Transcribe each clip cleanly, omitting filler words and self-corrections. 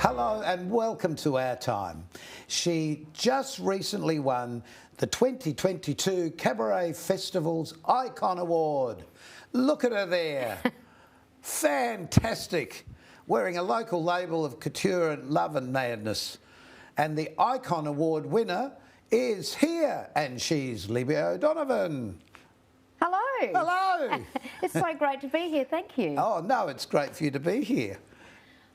Hello and welcome to Our Time. She just recently won the 2022 Cabaret Festival's Icon Award. Look at her there. Fantastic. Wearing a local label of couture and love and madness. And the Icon Award winner is here, and she's Libby O'Donovan. Hello. Hello. It's so great to be here. Thank you. Oh, no, it's great for you to be here.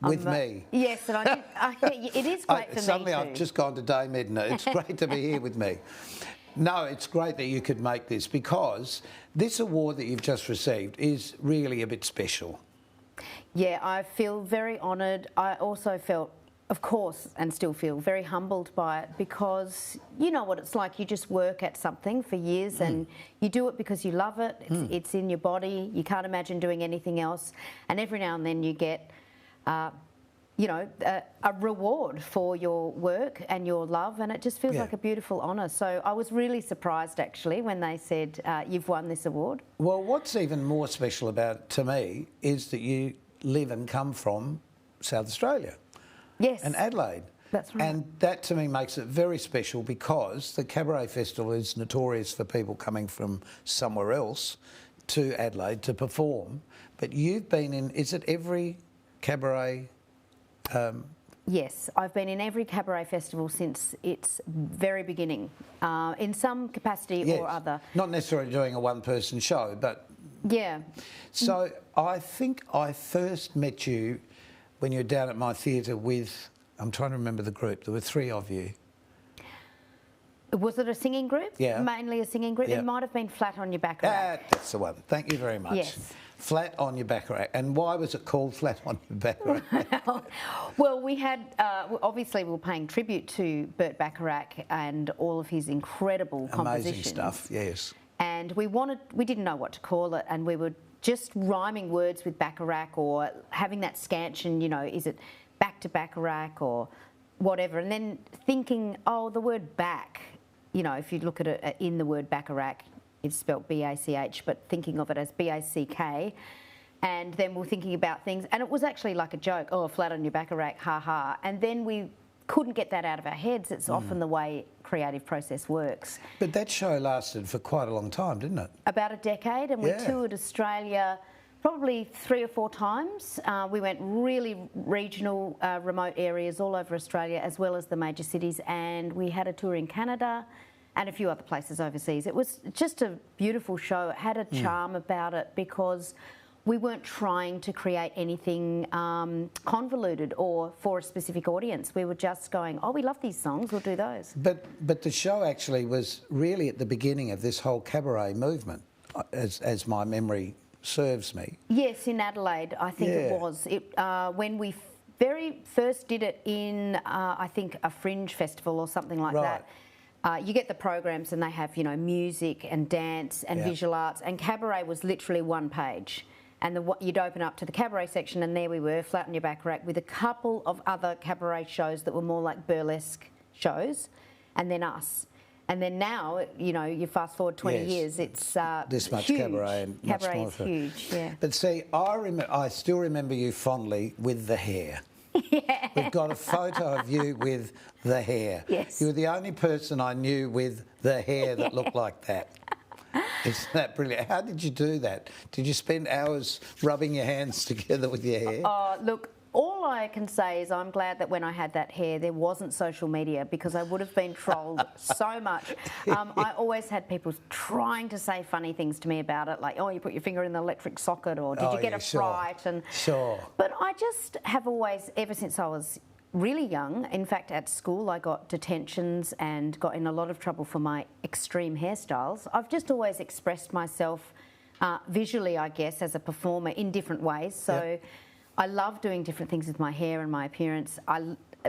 With me. Yes, and it is great for me Suddenly too. I've just gone to Dame Edna. It's great to be here with me. No, it's great that you could make this, because this award that you've just received is really a bit special. Yeah, I feel very honoured. I also felt, of course, and still feel very humbled by it, because you know what it's like. You just work at something for years and you do it because you love it. It's in your body. You can't imagine doing anything else. And every now and then you get a reward for your work and your love, and it just feels like a beautiful honour. So I was really surprised, actually, when they said, you've won this award. Well, what's even more special about it to me is that you live and come from South Australia. Yes. And Adelaide. That's right. And that to me makes it very special, because the Cabaret Festival is notorious for people coming from somewhere else to Adelaide to perform. But you've been in, is it every cabaret? Yes, I've been in every cabaret festival since its very beginning, in some capacity or other. Not necessarily doing a one-person show, but... Yeah. So I think I first met you when you were down at my theatre with, I'm trying to remember the group, there were three of you. Was it a singing group? Yeah. Mainly a singing group? Yeah. It might have been Flat on Your Baccarat. That's the one. Thank you very much. Yes. Flat on Your Baccarat. And why was it called Flat on Your Baccarat? Well, we had, obviously we were paying tribute to Burt Baccarat and all of his incredible compositions. Amazing stuff, yes. And we didn't know what to call it, and we were just rhyming words with Baccarat, or having that scansion, is it back to Baccarat or whatever, and then thinking, oh, the word back, if you look at it in the word Baccarat, it's spelt B-A-C-H, but thinking of it as B-A-C-K, and then we're thinking about things, and it was actually like a joke, oh, flat on your Baccarat, ha-ha, and then we couldn't get that out of our heads. It's often the way creative process works. But that show lasted for quite a long time, didn't it? About a decade, and we toured Australia probably 3 or 4 times. We went really regional, remote areas all over Australia, as well as the major cities, and we had a tour in Canada and a few other places overseas. It was just a beautiful show. It had a charm about it, because we weren't trying to create anything convoluted or for a specific audience. We were just going, oh, we love these songs, we'll do those. But the show actually was really at the beginning of this whole cabaret movement, as my memory serves me. Yes, in Adelaide, I think it was. When we very first did it in, I think, a fringe festival or something like that. You get the programs, and they have, music and dance and visual arts, and cabaret was literally one page. And you'd open up to the cabaret section, and there we were, Flat on Your Baccarat, with a couple of other cabaret shows that were more like burlesque shows, and then us. And then now, you fast forward 20 years, it's this much huge. Cabaret. And Cabaret much is huge, yeah. But see, I still remember you fondly with the hair. Yeah. We've got a photo of you with the hair. Yes. You were the only person I knew with the hair that looked like that. Isn't that brilliant? How did you do that? Did you spend hours rubbing your hands together with your hair? Oh, look, all I can say is I'm glad that when I had that hair, there wasn't social media, because I would have been trolled so much. I always had people trying to say funny things to me about it, like, oh, you put your finger in the electric socket, or did you get a fright? And But I just have always, ever since I was really young, in fact at school I got detentions and got in a lot of trouble for my extreme hairstyles. I've just always expressed myself visually, I guess, as a performer in different ways. So I love doing different things with my hair and my appearance.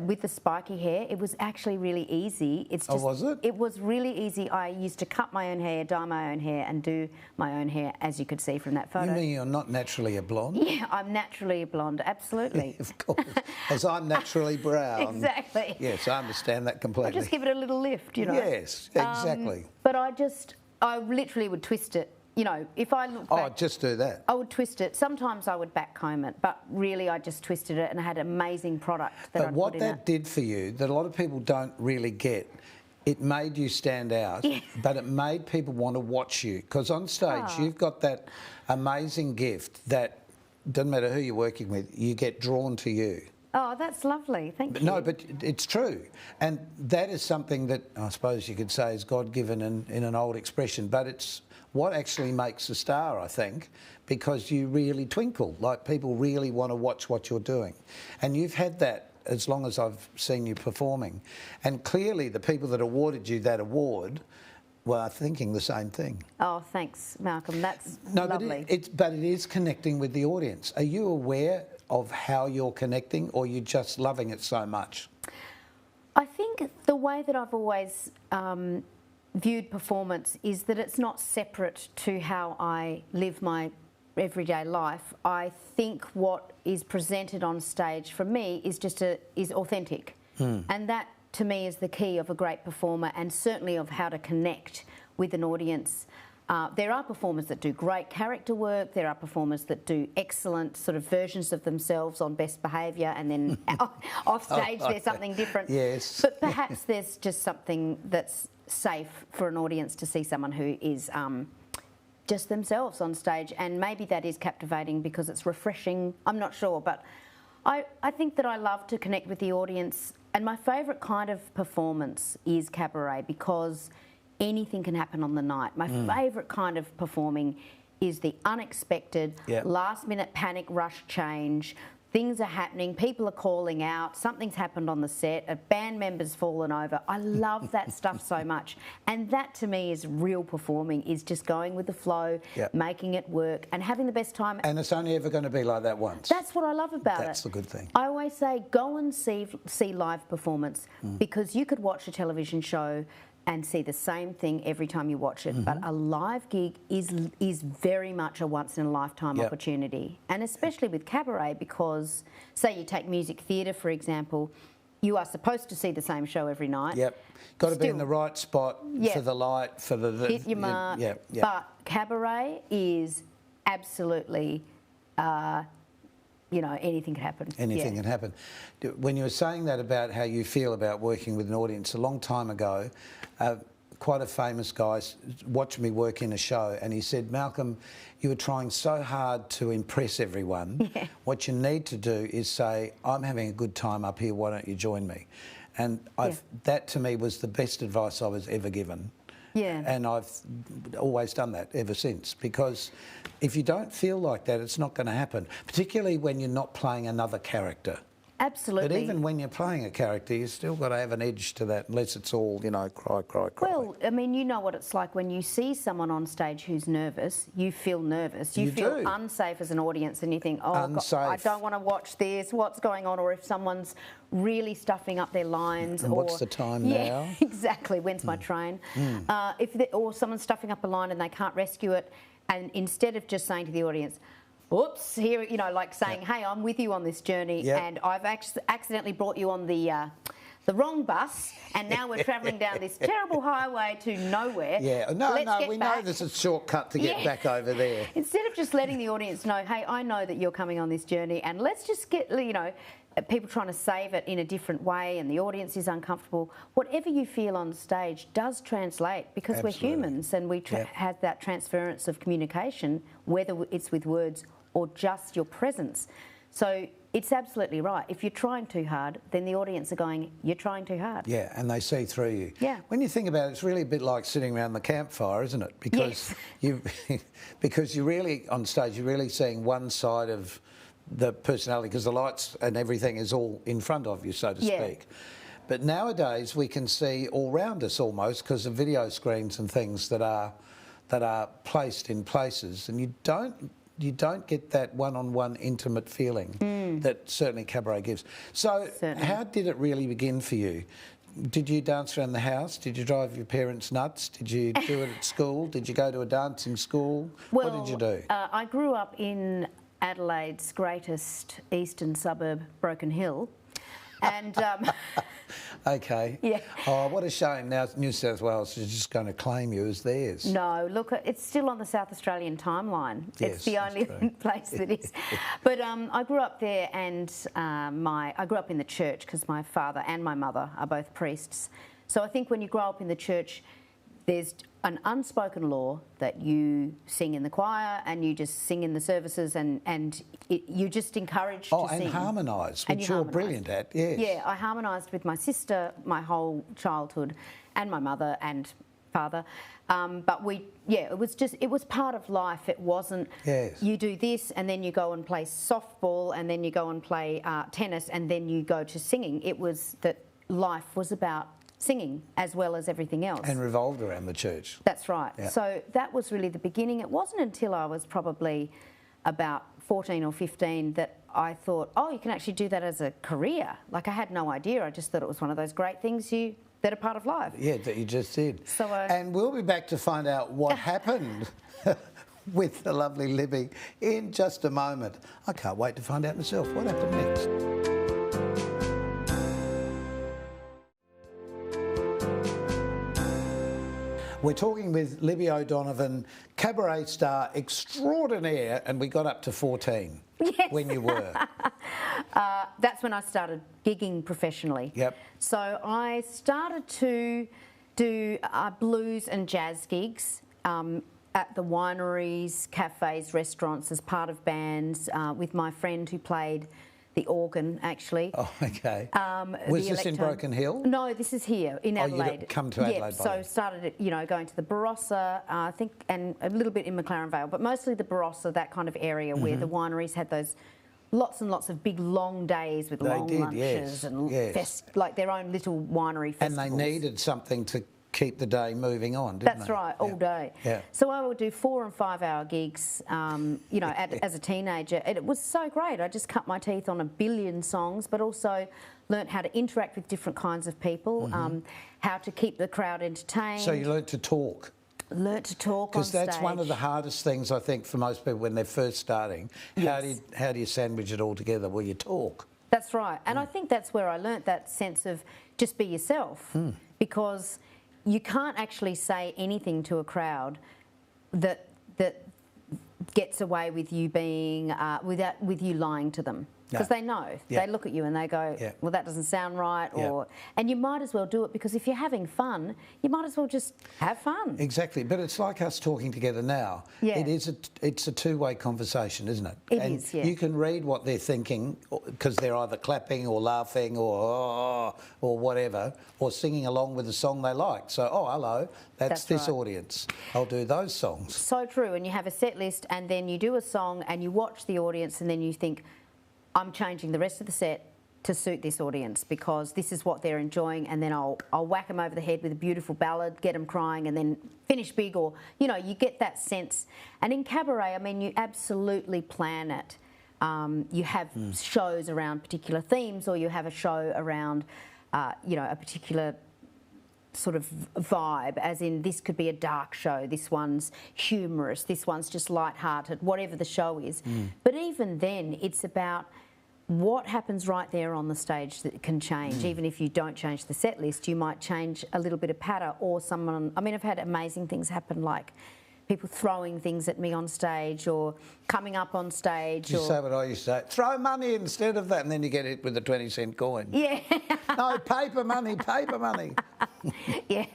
With the spiky hair, it was actually really easy. It's just, was it? It was really easy. I used to cut my own hair, dye my own hair, and do my own hair, as you could see from that photo. You mean you're not naturally a blonde? Yeah, I'm naturally a blonde, absolutely. Of course, as I'm naturally brown. Exactly. Yes, I understand that completely. I just give it a little lift, Yes, exactly. But I literally would twist it you know, if I look back... Oh, just do that. I would twist it. Sometimes I would backcomb it, but really I just twisted it and I had an amazing product that But what that did for you, that a lot of people don't really get, it made you stand out, but it made people want to watch you. Because on stage, you've got that amazing gift that, doesn't matter who you're working with, you get drawn to you. Oh, that's lovely. Thank you. No, but it's true. And that is something that I suppose you could say is God-given in an old expression, but it's what actually makes a star, I think, because you really twinkle, like people really want to watch what you're doing. And you've had that as long as I've seen you performing. And clearly the people that awarded you that award were thinking the same thing. Oh, thanks, Malcolm. That's lovely. But it is connecting with the audience. Are you aware of how you're connecting, or are you just loving it so much? I think the way that I've always viewed performance is that it's not separate to how I live my everyday life. I think what is presented on stage for me is is authentic, and that to me is the key of a great performer, and certainly of how to connect with an audience. There are performers that do great character work. There are performers that do excellent sort of versions of themselves on best behaviour, and then off stage there's something different. Yes. But perhaps there's just something that's safe for an audience to see someone who is just themselves on stage, and maybe that is captivating because it's refreshing. I'm not sure, but I think that I love to connect with the audience, and my favourite kind of performance is cabaret because anything can happen on the night. My favourite kind of performing is the unexpected, last-minute panic rush change. Things are happening, people are calling out, something's happened on the set, a band member's fallen over. I love that stuff so much. And that to me is real performing, is just going with the flow, making it work and having the best time. And it's only ever going to be like that once. That's what I love about it. That's the good thing. I always say go and see live performance because you could watch a television show and see the same thing every time you watch it. But a live gig is very much a once-in-a-lifetime opportunity. And especially with cabaret because, say you take music theatre, for example, you are supposed to see the same show every night. Got to be in the right spot for the light, for the... Hit your mark. But cabaret is absolutely... you know, anything can happen. Anything can happen. When you were saying that about how you feel about working with an audience, a long time ago, quite a famous guy watched me work in a show and he said, Malcolm, you were trying so hard to impress everyone. What you need to do is say, I'm having a good time up here, why don't you join me? And that to me was the best advice I was ever given. And I've always done that ever since, because if you don't feel like that, it's not going to happen, particularly when you're not playing another character. Absolutely. But even when you're playing a character, you've still got to have an edge to that, unless it's all, you know, cry, cry, cry. Well, I mean, you know what it's like when you see someone on stage who's nervous, you feel nervous. You feel unsafe as an audience and you think, oh, God, I don't want to watch this, what's going on? Or if someone's really stuffing up their lines. And what's the time now? Exactly, when's my train? Or someone's stuffing up a line and they can't rescue it, and instead of just saying to the audience, oops, here, you know, like saying, hey, I'm with you on this journey and I've accidentally brought you on the wrong bus and now we're travelling down this terrible highway to nowhere. We know there's a shortcut to get back over there. Instead of just letting the audience know, hey, I know that you're coming on this journey and let's just get, you know, people trying to save it in a different way and the audience is uncomfortable. Whatever you feel on stage does translate because we're humans and we have that transference of communication, whether it's with words or just your presence. So it's absolutely right. If you're trying too hard, then the audience are going, you're trying too hard. Yeah, and they see through you. When you think about it, it's really a bit like sitting around the campfire, isn't it? Because because you're really, on stage, you're really seeing one side of the personality, because the lights and everything is all in front of you, so to speak. But nowadays we can see all round us almost because of video screens and things that are placed in places, and you don't get that one-on-one intimate feeling that certainly cabaret gives. So how did it really begin for you? Did you dance around the house? Did you drive your parents nuts? Did you do it at school? Did you go to a dancing school? Well, what did you do? I grew up in Adelaide's greatest eastern suburb, Broken Hill. And Okay. Yeah. Oh, what a shame. Now New South Wales is just going to claim you as theirs. no, look, it's still on the South Australian timeline. Yes, It's the that's only true. place that is. But I grew up there, and I grew up in the church because my father and my mother are both priests. So I think when you grow up in the church, there's an unspoken law that you sing in the choir and you just sing in the services, and you're just encouraged to sing. And harmonise, And which you you're harmonise. brilliant at, yes. Yeah, I harmonised with my sister my whole childhood, and my mother and father. But it was part of life. It wasn't, Yes. you do this and then you go and play softball and then you go and play tennis and then you go to singing. It was that life was about singing as well as everything else. And revolved around the church. That's right. Yeah. So that was really the beginning. It wasn't until I was probably about 14 or 15 that I thought, oh, you can actually do that as a career. Like, I had no idea. I just thought it was one of those great things that are part of life. Yeah, that you just did. So, and we'll be back to find out what happened with the lovely Libby in just a moment. I can't wait to find out myself what happened next. We're talking with Libby O'Donovan, cabaret star extraordinaire, and we got up to 14 when you were. That's when I started gigging professionally. Yep. So I started to do blues and jazz gigs at the wineries, cafes, restaurants as part of bands with my friend who played the organ, actually. Oh, okay. Was this in Broken Hill? No, this is here in Adelaide. Oh, you'd come to Adelaide. Yeah, so started, going to the Barossa, I think, and a little bit in McLaren Vale, but mostly the Barossa, that kind of area where the wineries had those lots and lots of big long days with long lunches and like their own little winery festivals. And they needed something to keep the day moving on, didn't they? That's right, all day. Yeah. So I would do 4 and 5 hour gigs, as a teenager. And it was so great. I just cut my teeth on a billion songs, but also learnt how to interact with different kinds of people, how to keep the crowd entertained. So you learnt to talk. Learnt to talk on stage. Because that's one of the hardest things, I think, for most people when they're first starting. Yes. How do you sandwich it all together? Well, you talk. That's right. And I think that's where I learnt that sense of just be yourself. Because you can't actually say anything to a crowd that gets away with you being with you lying to them, because they know. They look at you and they go, well, that doesn't sound right, and you might as well do it, because if you're having fun, you might as well just have fun. Exactly, but it's like us talking together now. Yeah. It's a two-way conversation, isn't it? It is, yeah. You can read what they're thinking, because they're either clapping or laughing or whatever, or singing along with the song they like. So, oh, hello, that's this right. audience. I'll do those songs. So true. And you have a set list, and then you do a song and you watch the audience, and then you think, I'm changing the rest of the set to suit this audience, because this is what they're enjoying, and then I'll whack them over the head with a beautiful ballad, get them crying, and then finish big, or, you get that sense. And in cabaret, I mean, you absolutely plan it. You have shows around particular themes, or you have a show around, a particular sort of vibe, as in this could be a dark show, this one's humorous, this one's just light-hearted, whatever the show is. But even then, it's about what happens right there on the stage that can change. Even if you don't change the set list, you might change a little bit of patter, or someone... I mean, I've had amazing things happen, like people throwing things at me on stage, or coming up on stage. You say what I used to say, throw money instead of that, and then you get hit with a 20-cent coin. Yeah. No, paper money, paper money. Yeah,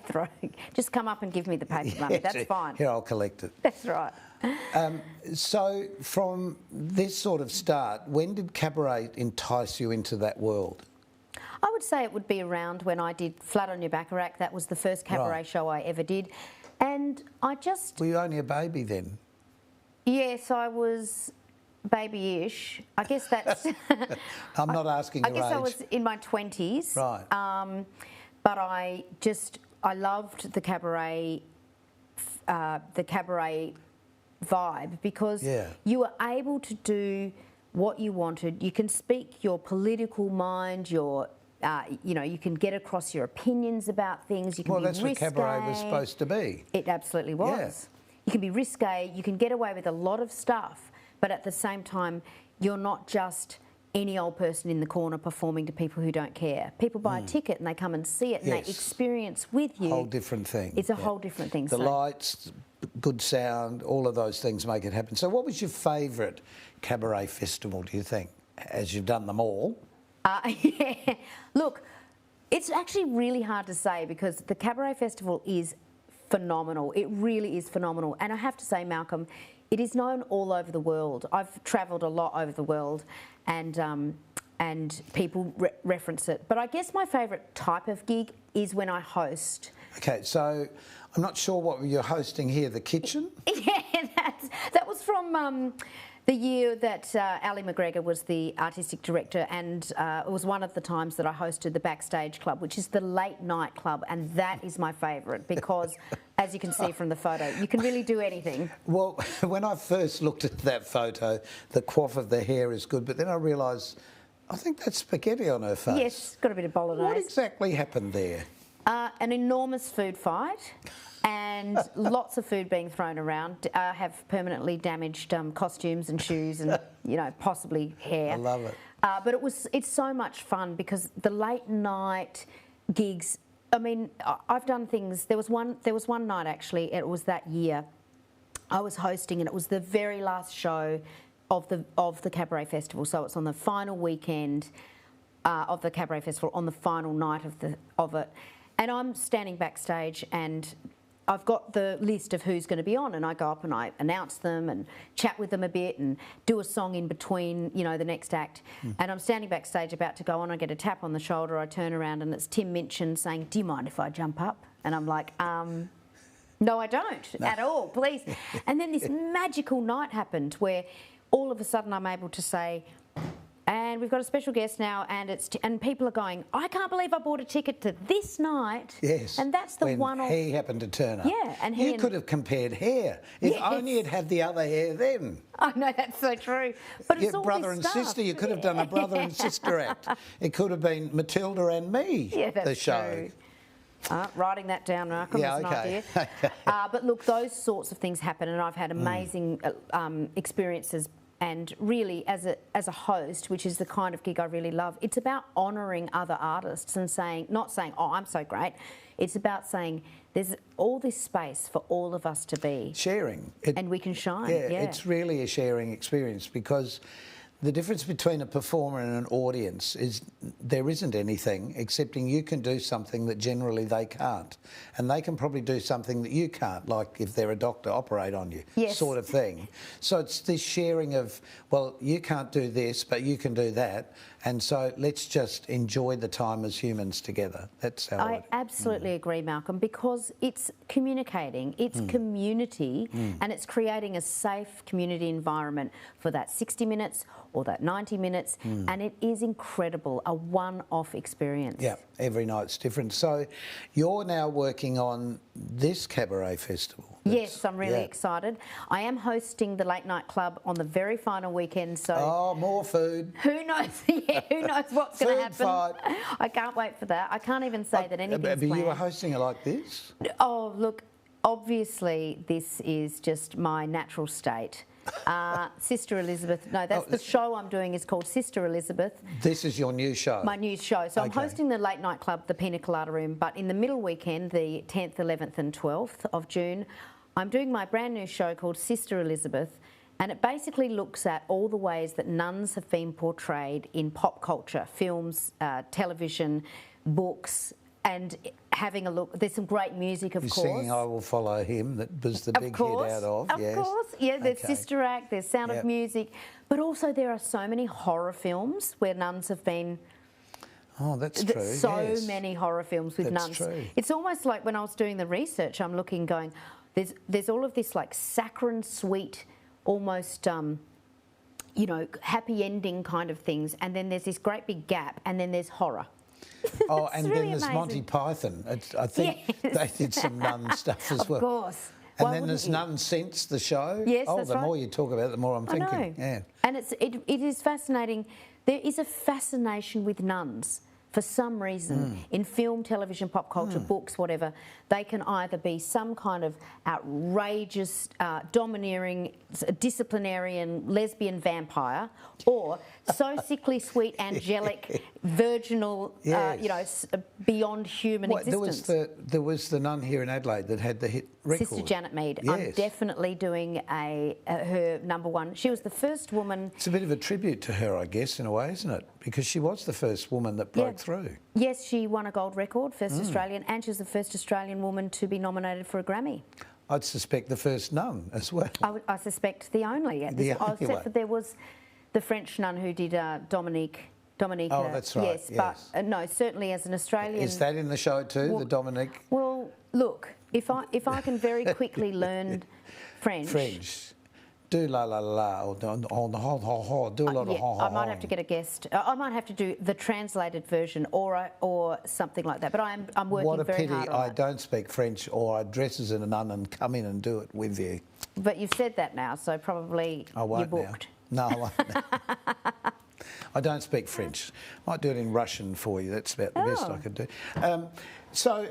just come up and give me the paper money, that's fine. Here, I'll collect it. That's right. So from this sort of start, when did cabaret entice you into that world? I would say it would be around when I did Flat on Your Baccarat. That was the first cabaret show I ever did. And I just... Were you only a baby then? Yes, I was baby-ish. I guess that's... I'm not asking your age. I guess I was in my 20s. Right. But I loved the cabaret vibe, because you were able to do what you wanted. You can speak your political mind, your... you can get across your opinions about things. You can be that's risque. what cabaret was supposed to be. It absolutely was. Yeah. You can be risque. You can get away with a lot of stuff, but at the same time, you're not just any old person in the corner performing to people who don't care. People buy a ticket and they come and see it and they experience with you. Whole different thing. It's a whole different thing. The lights, good sound, all of those things make it happen. So what was your favourite cabaret festival, do you think, as you've done them all? Yeah. Look, it's actually really hard to say because the Cabaret Festival is phenomenal. It really is phenomenal. And I have to say, Malcolm, it is known all over the world. I've travelled a lot over the world and people reference it. But I guess my favourite type of gig is when I host. Okay, so I'm not sure what you're hosting here, the kitchen? Yeah, that was from the year that Ali McGregor was the artistic director, and it was one of the times that I hosted the Backstage Club, which is the late night club, and that is my favourite because, as you can see from the photo, you can really do anything. Well, when I first looked at that photo, the coif of the hair is good, but then I realised, I think that's spaghetti on her face. Yes, got a bit of bolognese. What exactly happened there? An enormous food fight and lots of food being thrown around. I have permanently damaged costumes and shoes and, you know, possibly hair. I love it. But it's so much fun because the late night gigs, I mean, I've done things. There was one night actually, it was that year, I was hosting and it was the very last show of the Cabaret Festival. So it's on the final weekend of the Cabaret Festival, on the final night of it. And I'm standing backstage and I've got the list of who's going to be on, and I go up and I announce them and chat with them a bit and do a song in between, you know, the next act. And I'm standing backstage about to go on, I get a tap on the shoulder, I turn around and it's Tim Minchin saying, "Do you mind if I jump up?" And I'm like, no, I don't at all, please. And then this magical night happened where all of a sudden I'm able to say, "And we've got a special guest now," and people are going, "I can't believe I bought a ticket to this night." Yes. And that's the when one off. he happened to turn up. Yeah, and you could have compared hair. If only you'd had the other hair then. I know, that's so true. But it's all brother this and stuff. sister. You could have done a brother and sister act. It could have been Matilda and me. Yeah, that's the show. true. Writing that down, Malcolm, Yeah, is an okay. idea. But look, those sorts of things happen, and I've had amazing experiences. And really, as a host, which is the kind of gig I really love, it's about honouring other artists and not saying, "Oh, I'm so great." It's about saying there's all this space for all of us to be Sharing. and we can shine. Yeah, it's really a sharing experience because the difference between a performer and an audience is there isn't anything excepting you can do something that generally they can't. And they can probably do something that you can't, like if they're a doctor, operate on you, sort of thing. So it's this sharing of, well, you can't do this, but you can do that. And so let's just enjoy the time as humans together. That's how I absolutely agree, Malcolm, because it's communicating, it's community, and it's creating a safe community environment for that 60 minutes or that 90 minutes, and it is incredible, a one-off experience. Yeah, every night's different. So you're now working on this Cabaret Festival. Yes, I'm really excited. I am hosting the Late Night Club on the very final weekend, so... Oh, more food. Who knows? Yeah, who knows what's going to happen? Fight. I can't wait for that. I can't even say that anything's But planned. you were hosting it like this? Oh, look, obviously this is just my natural state. Sister Elizabeth, no, that's the show I'm doing is called Sister Elizabeth. This is your new show? My new show. So I'm hosting the Late Night Club, the Pina Colada Room, but in the middle weekend, the 10th, 11th and 12th of June, I'm doing my brand new show called Sister Elizabeth, and it basically looks at all the ways that nuns have been portrayed in pop culture, films, television, books, and having a look. There's some great music, of course. You're singing "I Will Follow Him," that was the big hit out of. Of course, yeah, there's Sister Act, there's Sound of Music, but also there are so many horror films where nuns have been... Oh, that's true. So many horror films with nuns. True. It's almost like when I was doing the research, I'm looking, going, there's all of this like saccharine sweet, almost, you know, happy ending kind of things, and then there's this great big gap, and then there's horror. Oh, and really then there's amazing. Monty Python. I think they did some nun stuff as well. Of course. And then there's Nun Sense, the show. Yes, oh, that's the right. more you talk about it, the more I'm thinking. I know. Yeah. And it is fascinating. There is a fascination with nuns for some reason, in film, television, pop culture, books, whatever, they can either be some kind of outrageous, domineering, disciplinarian, lesbian vampire, or so sickly sweet, angelic, virginal, beyond human existence. There was the nun here in Adelaide that had the hit record. Sister Janet Mead. Yes. I'm definitely doing her number one. She was the first woman. It's a bit of a tribute to her, I guess, in a way, isn't it? Because she was the first woman that broke through. Yes, she won a gold record, first Australian, and she was the first Australian woman to be nominated for a Grammy. I'd suspect the first nun as well. I suspect the only. Except for there was the French nun who did Dominique. Oh, that's right. Yes, but no, certainly as an Australian. Is that in the show too, the Dominique? Well, look, if I can very quickly learn French. Do la la la, or do la la. I might have to get a guest. I might have to do the translated version or something like that. But I'm working very hard on it. What a pity I don't speak French, or I dress as a nun and come in and do it with you. But you've said that now, so probably you're booked. No, I won't now. I don't speak French. I might do it in Russian for you. That's about the best I could do. So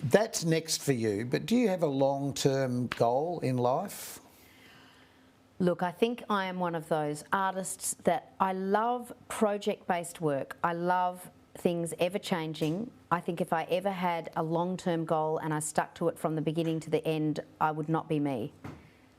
that's next for you. But do you have a long-term goal in life? Look, I think I am one of those artists that I love project-based work. I love things ever-changing. I think if I ever had a long-term goal and I stuck to it from the beginning to the end, I would not be me.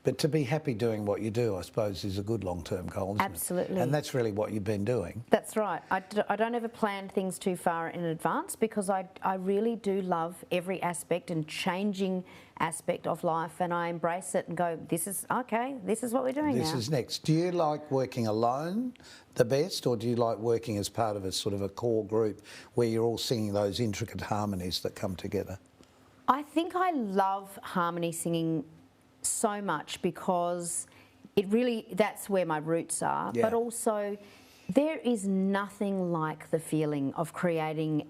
But to be happy doing what you do, I suppose, is a good long-term goal, isn't Absolutely. it? And that's really what you've been doing. That's right. I don't ever plan things too far in advance because I really do love every aspect and changing aspect of life, and I embrace it and go, this is what we're doing now. This is next. Do you like working alone the best, or do you like working as part of a sort of a core group where you're all singing those intricate harmonies that come together? I think I love harmony singing so much because that's where my roots are. Yeah. But also there is nothing like the feeling of creating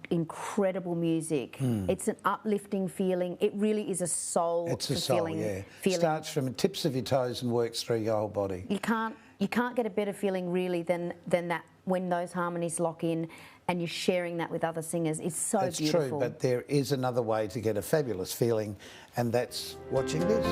incredible music. It's an uplifting feeling. It really is a soul feeling. Starts from the tips of your toes and works through your whole body. You can't get a better feeling really than that when those harmonies lock in and you're sharing that with other singers. It's so beautiful. That's true, but there is another way to get a fabulous feeling, and that's watching this.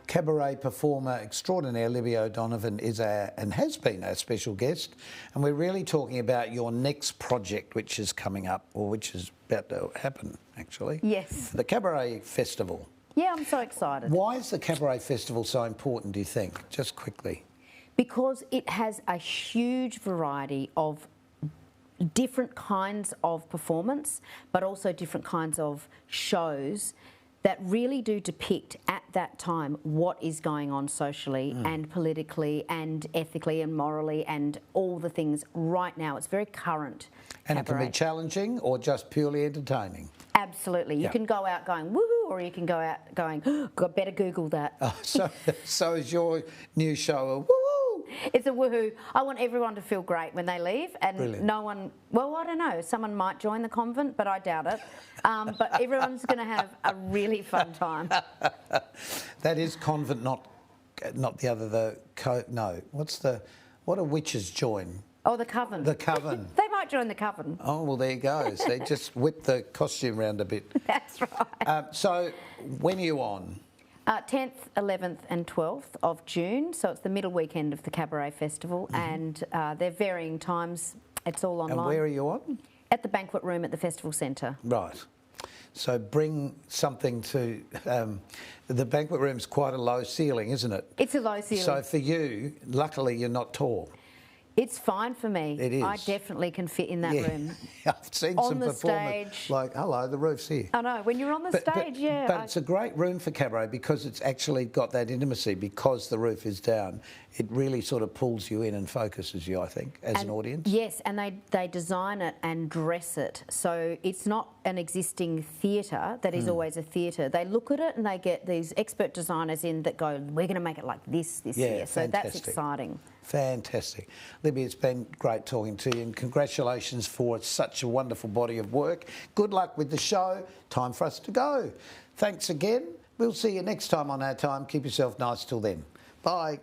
Cabaret performer extraordinaire Libby O'Donovan is and has been our special guest, and we're really talking about your next project, which is coming up, or which is about to happen, actually. Yes. The Cabaret Festival. Yeah, I'm so excited. Why is the Cabaret Festival so important, do you think? Just quickly. Because it has a huge variety of different kinds of performance, but also different kinds of shows that really do depict at that time what is going on socially and politically and ethically and morally and all the things right now. It's very current. And Cabaret. it can be challenging or just purely entertaining. Absolutely. You can go out going woohoo, or you can go out going, God, better Google that. Oh, so is your new show a woo? It's a woohoo. I want everyone to feel great when they leave, and Brilliant. no one. Well, I don't know. Someone might join the convent, but I doubt it. But everyone's going to have a really fun time. That is convent, not the other. No, what do witches join? Oh, the coven. The coven. They might join the coven. Oh, well, there you go. So they just whip the costume around a bit. That's right. So when are you on? 10th, 11th and 12th of June, so it's the middle weekend of the Cabaret Festival, and they're varying times. It's all online. And where are you on? At the banquet room at the Festival Centre. Right. So bring something to... the banquet room's quite a low ceiling, isn't it? It's a low ceiling. So for you, luckily you're not tall. It's fine for me. It is. I definitely can fit in that room. I've seen on some the performers stage. like, hello, the roof's here. I know, when you're on the stage, yeah. But it's a great room for cabaret because it's actually got that intimacy because the roof is down. It really sort of pulls you in and focuses you, I think, as an audience. Yes, and they design it and dress it. So it's not an existing theatre that is always a theatre. They look at it and they get these expert designers in that go, we're going to make it like this year. So that's exciting. Fantastic. Libby, it's been great talking to you, and congratulations for such a wonderful body of work. Good luck with the show. Time for us to go. Thanks again. We'll see you next time on Our Time. Keep yourself nice till then. Bye.